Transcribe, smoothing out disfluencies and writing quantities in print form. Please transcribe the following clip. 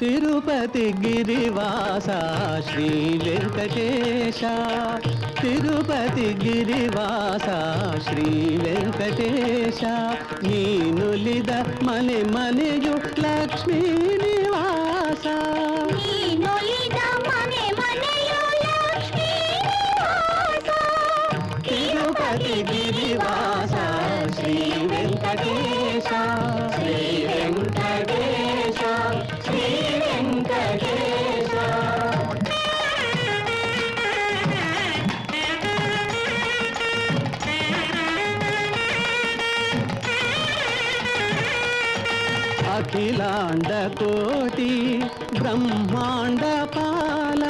తిరుపతి గిరివాస శ్రీ వెంకటేశ తిరుపతి గిరివాస శ్రీ వెంకటేశ ನೀನುಲಿದ ಮನೆ ಮನೆಯು ಲಕ್ಷ್ಮೀ ನಿವಾಸ ನೀನುಲಿದ ಮನೆ ಮನೆಯು ಲಕ್ಷ್ಮೀ ನಿವಾಸ ತಿರುಪತಿ ಗಿರಿವಾಸ ಶ್ರೀ ವೆಂಕಟೇಶ ಶ್ರೀ ವೆಂಕಟೇಶ ಶ್ರೀ వెంకటేశ అఖిలాండ కోటి బ్రహ్మాండ పాల